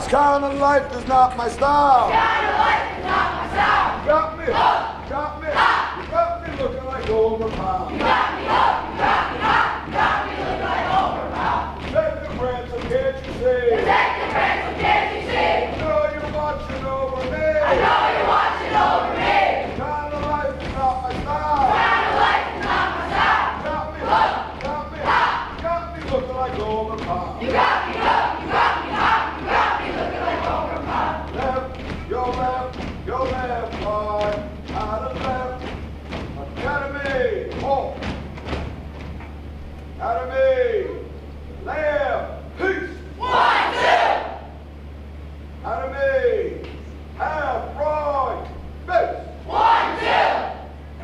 This kind of life is not my style. You got me, you got me, you got me looking like Homer Pyle. You got me up, you got me hot, you got me looking like Homer Pyle. Detective Ransom, can't you see? Detective Ransom, can't you see? I know you're watching over me. I know you're watching over me. This kind of life is not my style. This kind of life is not my style. You got me up, you got me hot, you got me looking like Homer Pyle. You got me up, you got me hot, you got me looking like Homer Pyle. Left, your left, right, out of left. Academy, halt. Academy, left, peace. 1, 2. Academy, half right, face. 1, 2.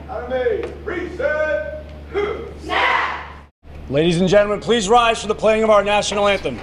Academy, reset, snap. Ladies and gentlemen, please rise for the playing of our national anthem.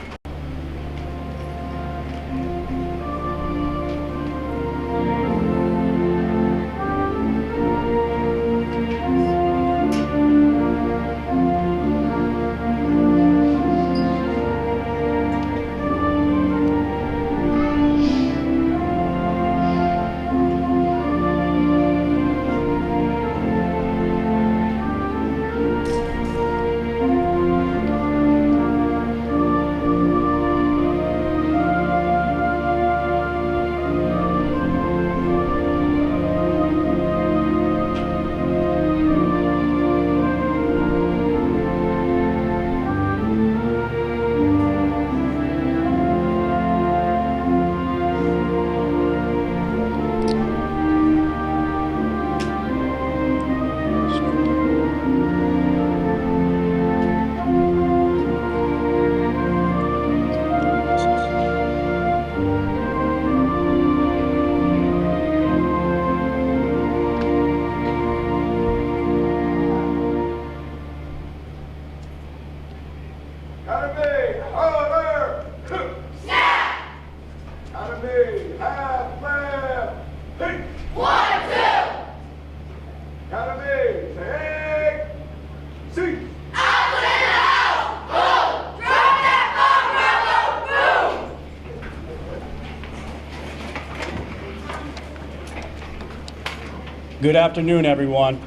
Good afternoon, everyone.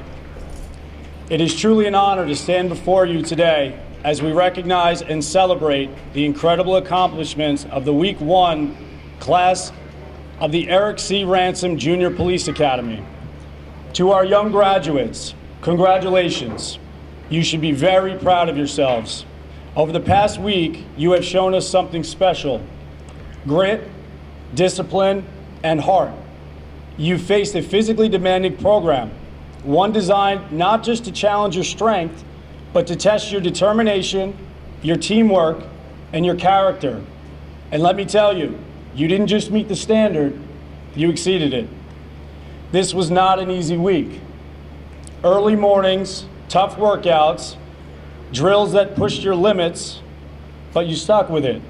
It is truly an honor to stand before you today as we recognize and celebrate the incredible accomplishments of the Week 1 class of the Eric C. Ransom Junior Police Academy. To our young graduates, congratulations. You should be very proud of yourselves. Over the past week, you have shown us something special: grit, discipline, and heart. You faced a physically demanding program, one designed not just to challenge your strength, but to test your determination, your teamwork, and your character. And let me tell you, you didn't just meet the standard, you exceeded it. This was not an easy week. Early mornings, tough workouts, drills that pushed your limits, but you stuck with it.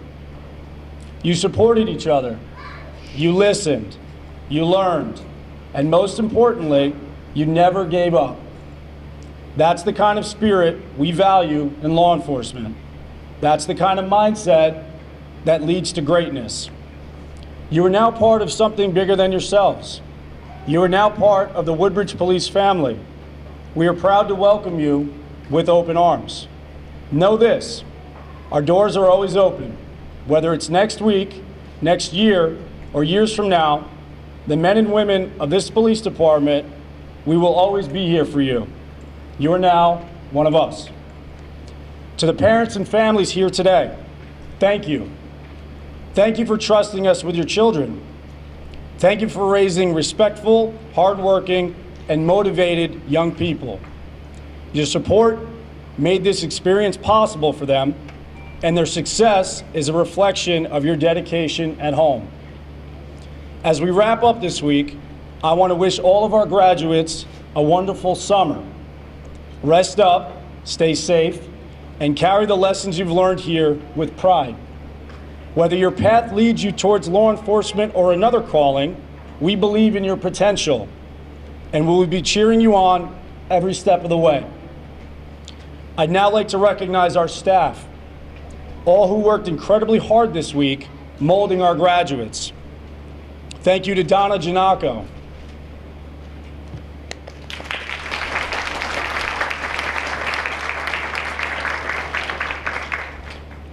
You supported each other, you listened, you learned, and most importantly, you never gave up. That's the kind of spirit we value in law enforcement. That's the kind of mindset that leads to greatness. You are now part of something bigger than yourselves. You are now part of the Woodbridge Police family. We are proud to welcome you with open arms. Know this, our doors are always open, whether it's next week, next year, or years from now, the men and women of this police department, we will always be here for you. You are now one of us. To the parents and families here today, thank you. Thank you for trusting us with your children. Thank you for raising respectful, hardworking, and motivated young people. Your support made this experience possible for them, and their success is a reflection of your dedication at home. As we wrap up this week, I want to wish all of our graduates a wonderful summer. Rest up, stay safe, and carry the lessons you've learned here with pride. Whether your path leads you towards law enforcement or another calling, we believe in your potential, and we will be cheering you on every step of the way. I'd now like to recognize our staff, all who worked incredibly hard this week molding our graduates. Thank you to Donna Giannaco,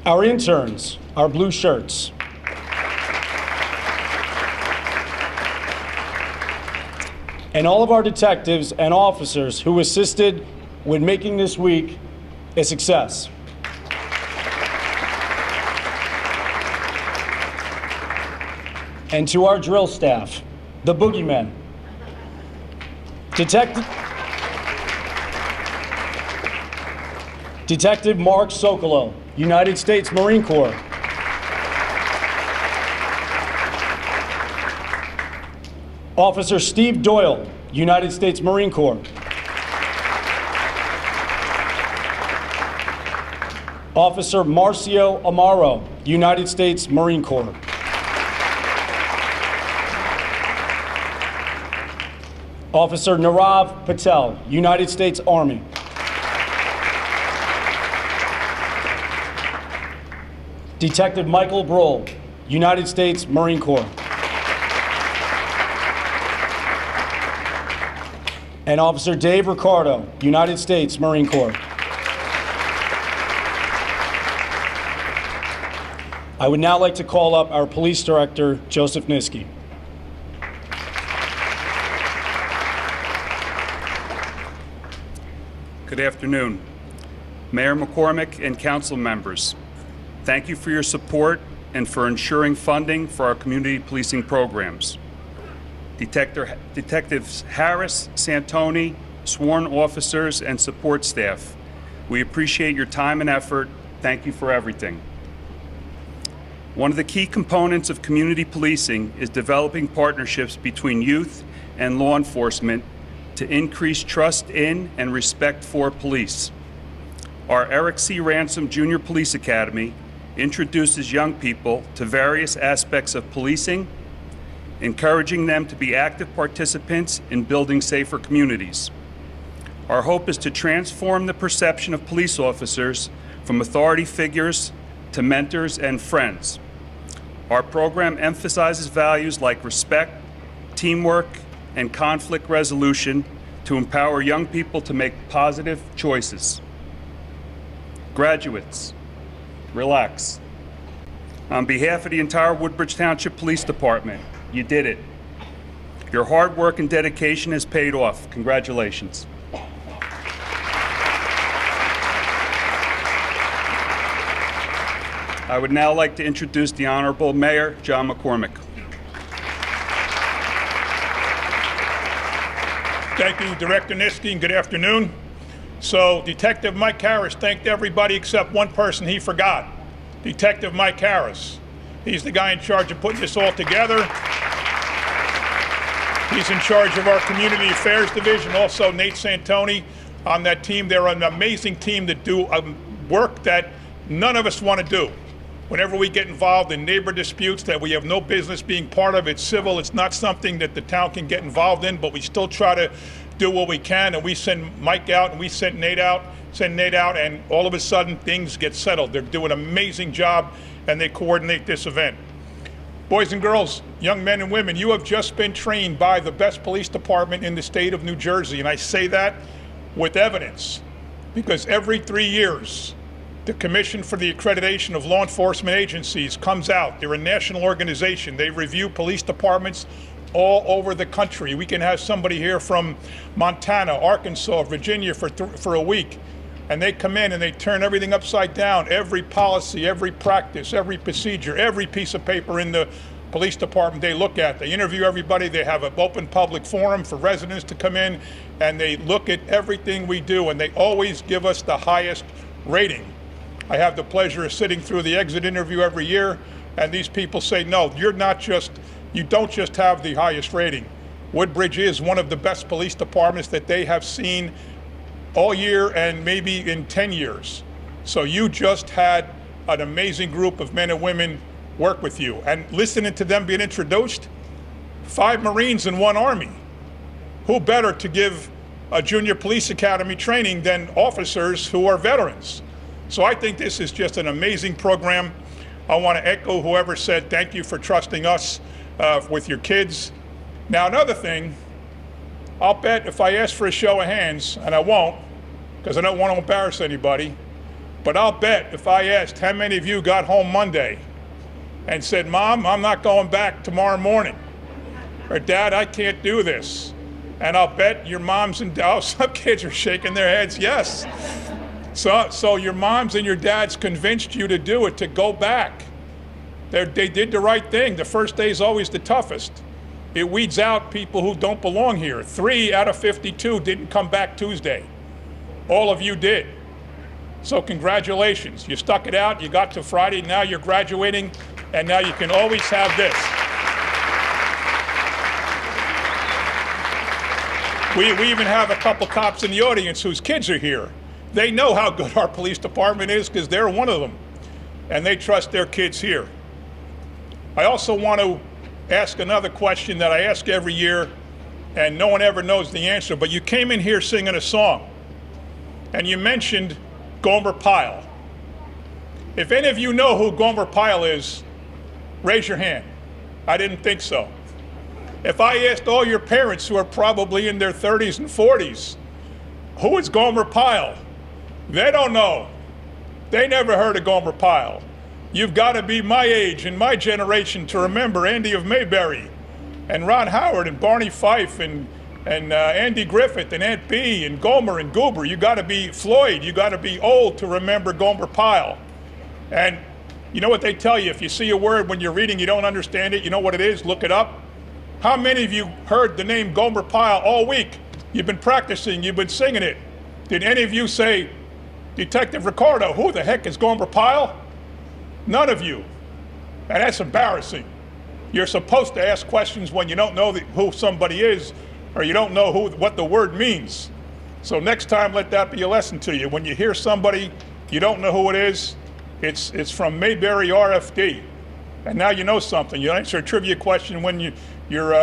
our interns, our blue shirts, and all of our detectives and officers who assisted with making this week a success. And to our drill staff, the boogeymen, Detective Mark Sokolow, United States Marine Corps. Officer Steve Doyle, United States Marine Corps. Officer Marcio Amaro, United States Marine Corps. Officer Nirav Patel, United States Army. Detective Michael Brohl, United States Marine Corps. And Officer Dave Ricardo, United States Marine Corps. I would now like to call up our Police Director, Joseph Niski. Good afternoon. Mayor McCormick and council members, thank you for your support and for ensuring funding for our community policing programs. Detectives Harris, Santoni, sworn officers, and support staff, we appreciate your time and effort. Thank you for everything. One of the key components of community policing is developing partnerships between youth and law enforcement to increase trust in and respect for police. Our Eric C. Ransom Junior Police Academy introduces young people to various aspects of policing, encouraging them to be active participants in building safer communities. Our hope is to transform the perception of police officers from authority figures to mentors and friends. Our program emphasizes values like respect, teamwork, and conflict resolution to empower young people to make positive choices. Graduates, relax. On behalf of the entire Woodbridge Township Police Department, you did it. Your hard work and dedication has paid off. Congratulations. I would now like to introduce the Honorable Mayor John McCormick. Thank you, Director Niski, and good afternoon. So, Detective Mike Harris thanked everybody except one person he forgot. Detective Mike Harris. He's the guy in charge of putting this all together. He's in charge of our Community Affairs Division. Also, Nate Santoni on that team. They're an amazing team that do work that none of us want to do. Whenever we get involved in neighbor disputes that we have no business being part of, it's civil, it's not something that the town can get involved in, but we still try to do what we can, and we send Mike out and we send Nate out, and all of a sudden things get settled. They're doing an amazing job, and they coordinate this event. Boys and girls, young men and women, you have just been trained by the best police department in the state of New Jersey, and I say that with evidence, because every 3 years, The Commission for the Accreditation of Law Enforcement Agencies comes out. They're a national organization. They review police departments all over the country. We can have somebody here from Montana, Arkansas, Virginia for a week, and they come in and they turn everything upside down, every policy, every practice, every procedure, every piece of paper in the police department they look at. They interview everybody. They have an open public forum for residents to come in, and they look at everything we do, and they always give us the highest rating. I have the pleasure of sitting through the exit interview every year, and these people say, no, you don't just have the highest rating. Woodbridge is one of the best police departments that they have seen all year and maybe in 10 years. So you just had an amazing group of men and women work with you. And listening to them being introduced, 5 Marines and 1 Army. Who better to give a junior police academy training than officers who are veterans? So I think this is just an amazing program. I want to echo whoever said thank you for trusting us with your kids. Now, another thing, I'll bet if I ask for a show of hands, and I won't, because I don't want to embarrass anybody, but I'll bet if I asked how many of you got home Monday and said, Mom, I'm not going back tomorrow morning, or Dad, I can't do this. And I'll bet your moms and some kids are shaking their heads, yes. So your moms and your dads convinced you to do it, to go back. They did the right thing. The first day is always the toughest. It weeds out people who don't belong here. 3 out of 52 didn't come back Tuesday. All of you did. So congratulations. You stuck it out, you got to Friday, now you're graduating, and now you can always have this. We even have a couple cops in the audience whose kids are here. They know how good our police department is because they're one of them, and they trust their kids here. I also want to ask another question that I ask every year, and no one ever knows the answer, but you came in here singing a song, and you mentioned Gomer Pyle. If any of you know who Gomer Pyle is, raise your hand. I didn't think so. If I asked all your parents who are probably in their 30s and 40s, who is Gomer Pyle? They don't know. They never heard of Gomer Pyle. You've got to be my age and my generation to remember Andy of Mayberry and Ron Howard and Barney Fife and Andy Griffith and Aunt Bee and Gomer and Goober. You got to be Floyd. You got to be old to remember Gomer Pyle. And you know what they tell you? If you see a word when you're reading, you don't understand it, you know what it is? Look it up. How many of you heard the name Gomer Pyle all week? You've been practicing, you've been singing it. Did any of you say, Detective Ricardo, who the heck is Gomer Pyle? None of you. And that's embarrassing. You're supposed to ask questions when you don't know who somebody is, or you don't know what the word means. So next time, let that be a lesson to you. When you hear somebody, you don't know who it is, it's from Mayberry RFD. And now you know something. You answer a trivia question when you're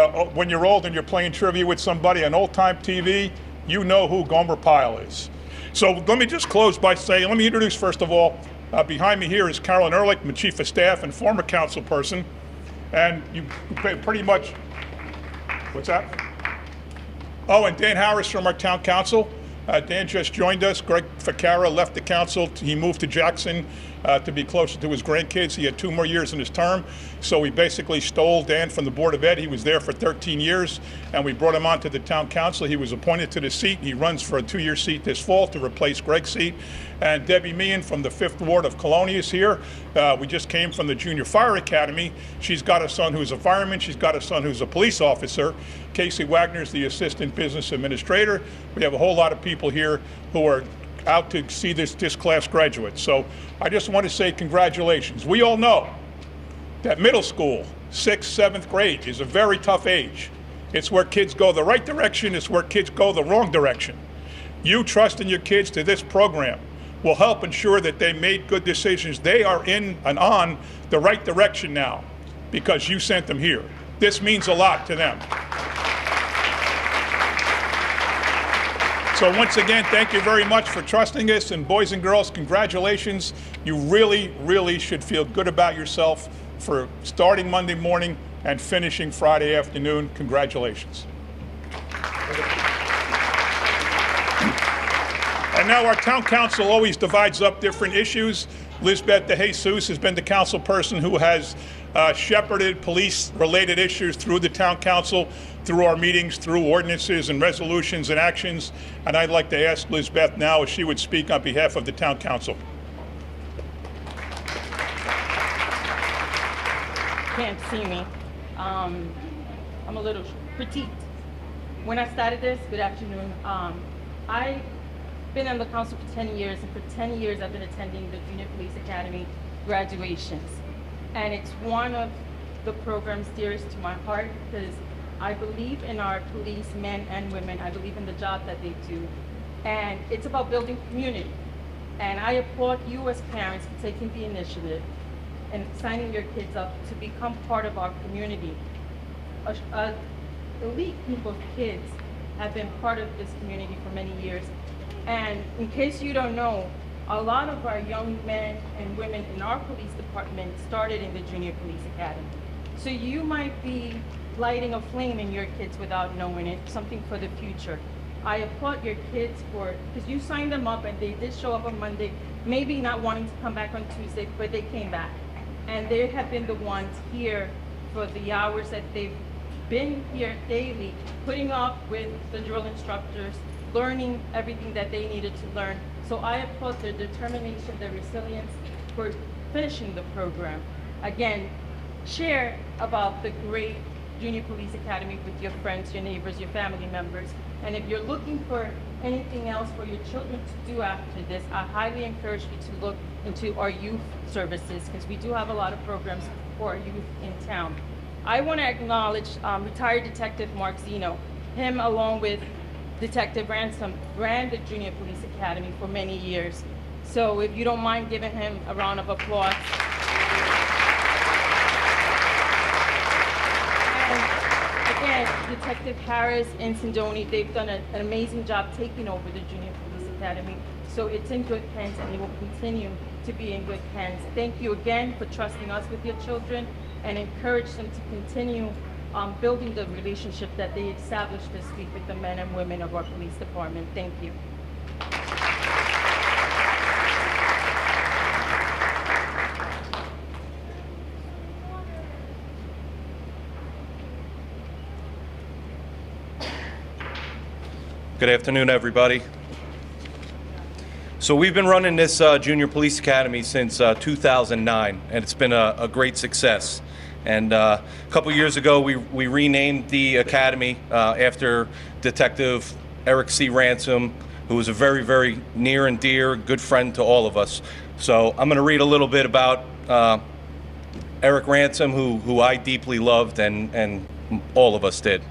old and you're playing trivia with somebody on old-time TV, you know who Gomer Pyle is. So let me just close by saying, let me introduce first of all, behind me here is Carolyn Ehrlich, my Chief of Staff and former council person. And you pretty much, what's that? Oh, and Dan Harris from our town council. Dan just joined us. Greg Ficara left the council. He moved to Jackson to be closer to his grandkids. He had 2 more years in his term. So we basically stole Dan from the Board of Ed. He was there for 13 years, and we brought him onto the town council. He was appointed to the seat. He runs for a 2-year seat this fall to replace Greg's seat. And Debbie Meehan from the 5th Ward of Colonia is here. We just came from the Junior Fire Academy. She's got a son who's a fireman. She's got a son who's a police officer. Casey Wagner's the Assistant Business Administrator. We have a whole lot of people here who are out to see this class graduate. So I just want to say congratulations. We all know that middle school, 6th, 7th grade is a very tough age. It's where kids go the right direction, it's where kids go the wrong direction. You trusting your kids to this program will help ensure that they made good decisions. They are in and on the right direction now because you sent them here. This means a lot to them. So once again, thank you very much for trusting us, and boys and girls, congratulations. You really, really should feel good about yourself for starting Monday morning and finishing Friday afternoon. Congratulations. And now our town council always divides up different issues. Lisbeth De Jesus has been the council person who has shepherded police-related issues through the town council, through our meetings, through ordinances and resolutions and actions. And I'd like to ask Lisbeth now if she would speak on behalf of the town council. Can't see me. I'm a little petite. When I started this, good afternoon, I've been on the council for 10 years, and for 10 years I've been attending the Junior Police Academy graduations. And it's one of the programs dearest to my heart because I believe in our police, men and women. I believe in the job that they do. And it's about building community. And I applaud you as parents for taking the initiative and signing your kids up to become part of our community. A elite group of kids have been part of this community for many years. And in case you don't know, a lot of our young men and women in our police department started in the Junior Police Academy. So you might be lighting a flame in your kids without knowing it, something for the future. I applaud your kids for, because you signed them up and they did show up on Monday, maybe not wanting to come back on Tuesday, but they came back. And they have been the ones here for the hours that they've been here daily, putting up with the drill instructors, learning everything that they needed to learn. So I applaud their determination, their resilience for finishing the program. Again, share about the great Junior Police Academy with your friends, your neighbors, your family members. And if you're looking for anything else for your children to do after this, I highly encourage you to look into our youth services because we do have a lot of programs for our youth in town. I want to acknowledge retired Detective Mark Zeno. Him along with Detective Ransom ran the Junior Police Academy for many years. So if you don't mind giving him a round of applause. And again, Detective Harris and Sindoni, they've done an amazing job taking over the Junior Police Academy. So it's in good hands and it will continue to be in good hands. Thank you again for trusting us with your children and encourage them to continue building the relationship that they established this week with the men and women of our police department. Thank you. Good afternoon, everybody. So we've been running this Junior Police Academy since 2009, and it's been a great success. And a couple years ago, we renamed the academy after Detective Eric C. Ransom, who was a very, very near and dear good friend to all of us. So I'm going to read a little bit about Eric Ransom, who I deeply loved, and all of us did.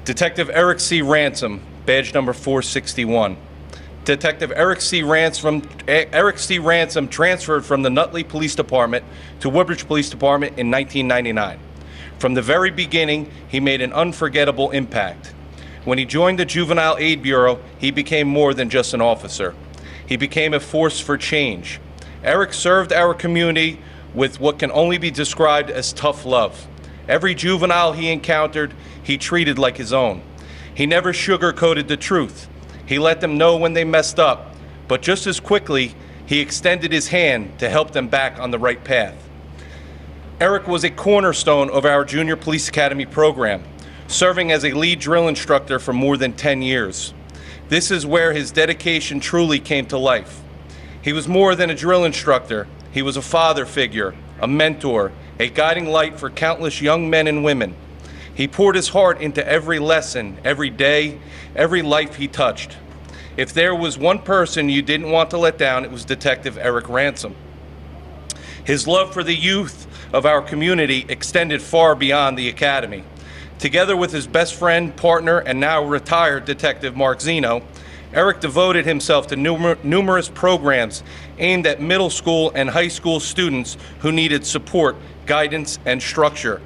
Detective Eric C. Ransom, badge number 461. Detective Eric C. Ransom transferred from the Nutley Police Department to Woodbridge Police Department in 1999. From the very beginning, he made an unforgettable impact. When he joined the Juvenile Aid Bureau, he became more than just an officer. He became a force for change. Eric served our community with what can only be described as tough love. Every juvenile he encountered, he treated like his own. He never sugarcoated the truth. He let them know when they messed up, but just as quickly, he extended his hand to help them back on the right path. Eric was a cornerstone of our Junior Police Academy program, serving as a lead drill instructor for more than 10 years. This is where his dedication truly came to life. He was more than a drill instructor. He was a father figure, a mentor, a guiding light for countless young men and women. He poured his heart into every lesson, every day, every life he touched. If there was one person you didn't want to let down, it was Detective Eric Ransom. His love for the youth of our community extended far beyond the academy. Together with his best friend, partner, and now retired Detective Mark Zeno, Eric devoted himself to numerous programs aimed at middle school and high school students who needed support, guidance, and structure.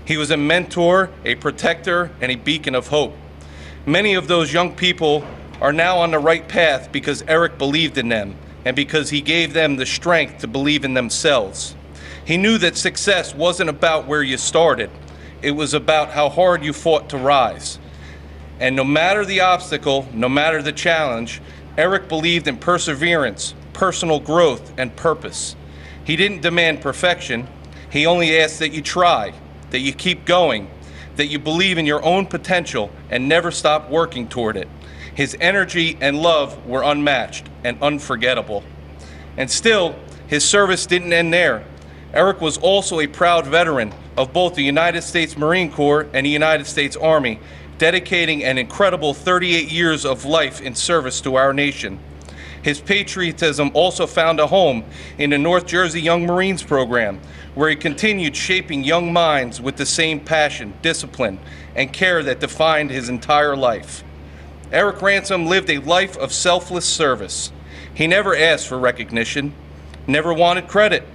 He was a mentor, a protector, and a beacon of hope. Many of those young people are now on the right path because Eric believed in them and because he gave them the strength to believe in themselves. He knew that success wasn't about where you started. It was about how hard you fought to rise. And no matter the obstacle, no matter the challenge, Eric believed in perseverance, personal growth, and purpose. He didn't demand perfection. He only asked that you try, that you keep going, that you believe in your own potential and never stop working toward it. His energy and love were unmatched and unforgettable. And still, his service didn't end there. Eric was also a proud veteran of both the United States Marine Corps and the United States Army, dedicating an incredible 38 years of life in service to our nation. His patriotism also found a home in the North Jersey Young Marines program, where he continued shaping young minds with the same passion, discipline, and care that defined his entire life. Eric Ransom lived a life of selfless service. He never asked for recognition, never wanted credit.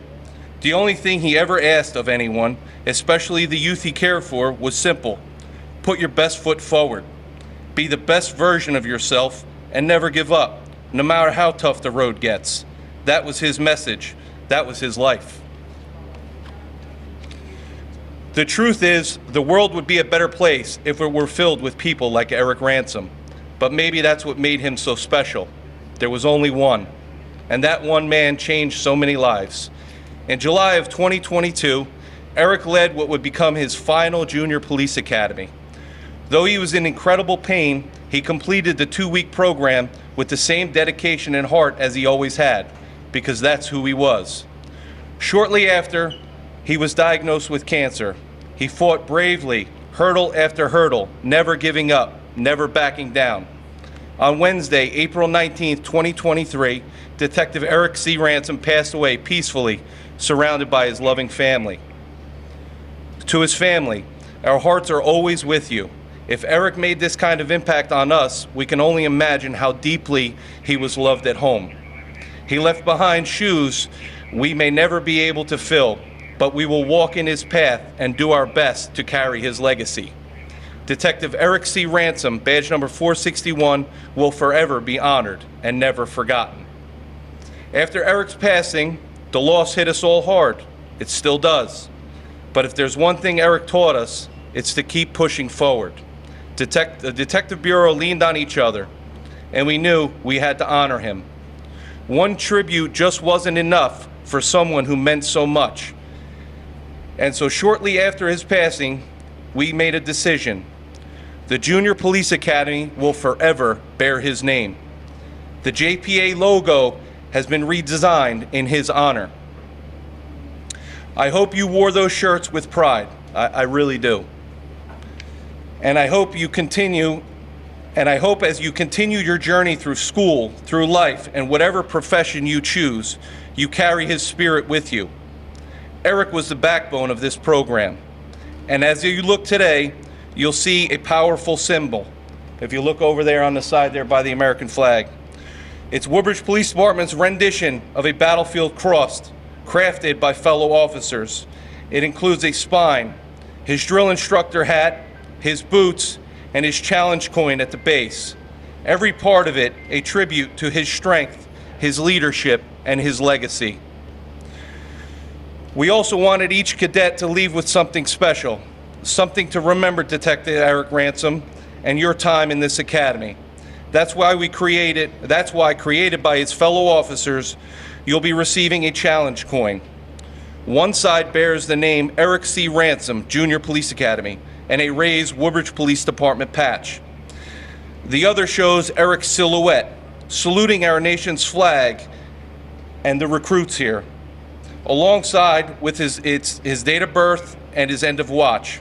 The only thing he ever asked of anyone, especially the youth he cared for, was simple: put your best foot forward. Be the best version of yourself and never give up, no matter how tough the road gets. That was his message. That was his life. The truth is, the world would be a better place if it were filled with people like Eric Ransom. But maybe that's what made him so special. There was only one, and that one man changed so many lives. In July of 2022, Eric led what would become his final junior police academy. Though he was in incredible pain, he completed the 2-week program with the same dedication and heart as he always had, because that's who he was. Shortly after, he was diagnosed with cancer. He fought bravely, hurdle after hurdle, never giving up, never backing down. On Wednesday, April 19, 2023, Detective Eric C. Ransom passed away peacefully, surrounded by his loving family. To his family, our hearts are always with you. If Eric made this kind of impact on us, we can only imagine how deeply he was loved at home. He left behind shoes we may never be able to fill, but we will walk in his path and do our best to carry his legacy. Detective Eric C. Ransom, badge number 461, will forever be honored and never forgotten. After Eric's passing, the loss hit us all hard. It still does. But if there's one thing Eric taught us, it's to keep pushing forward. The Detective Bureau leaned on each other, and we knew we had to honor him. One tribute just wasn't enough for someone who meant so much. And so shortly after his passing, we made a decision. The Junior Police Academy will forever bear his name. The JPA logo has been redesigned in his honor. I hope you wore those shirts with pride. I really do. And I hope as you continue your journey through school, through life, and whatever profession you choose, you carry his spirit with you. Eric was the backbone of this program. And as you look today, you'll see a powerful symbol. If you look over there on the side there by the American flag, it's Woodbridge Police Department's rendition of a battlefield cross, crafted by fellow officers. It includes a spine, his drill instructor hat, his boots, and his challenge coin at the base. Every part of it a tribute to his strength, his leadership, and his legacy. We also wanted each cadet to leave with something special, something to remember Detective Eric Ransom and your time in this academy. That's why created by his fellow officers, you'll be receiving a challenge coin. One side bears the name Eric C. Ransom, Junior Police Academy, and a raised Woodbridge Police Department patch. The other shows Eric's silhouette, saluting our nation's flag and the recruits here, alongside with his date of birth and his end of watch.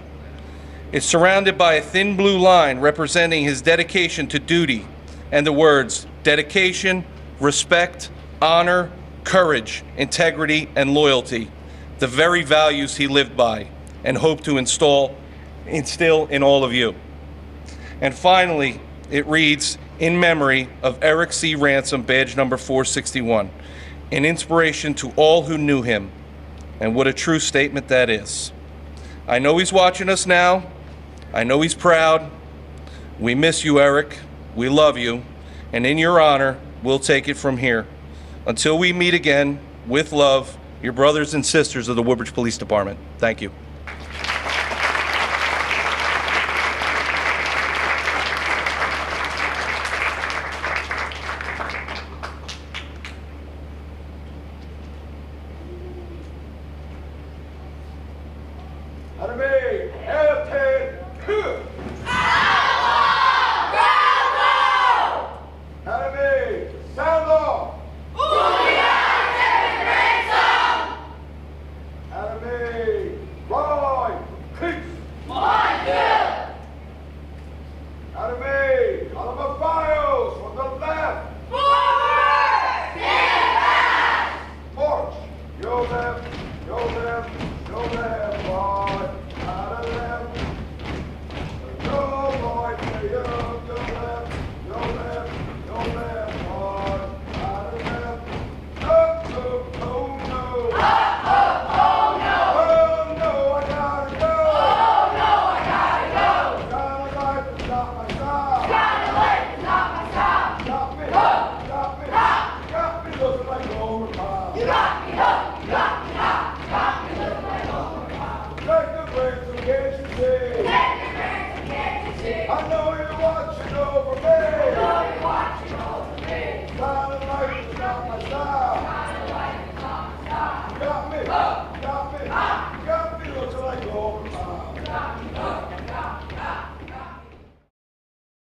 It's surrounded by a thin blue line representing his dedication to duty and the words dedication, respect, honor, courage, integrity, and loyalty, the very values he lived by and hoped to instill in all of you. And finally, it reads, in memory of Eric C. Ransom, badge number 461, an inspiration to all who knew him. And what a true statement that is. I know he's watching us now. I know he's proud. We miss you, Eric. We love you. And in your honor, we'll take it from here. Until we meet again, with love, your brothers and sisters of the Woodbridge Police Department. Thank you.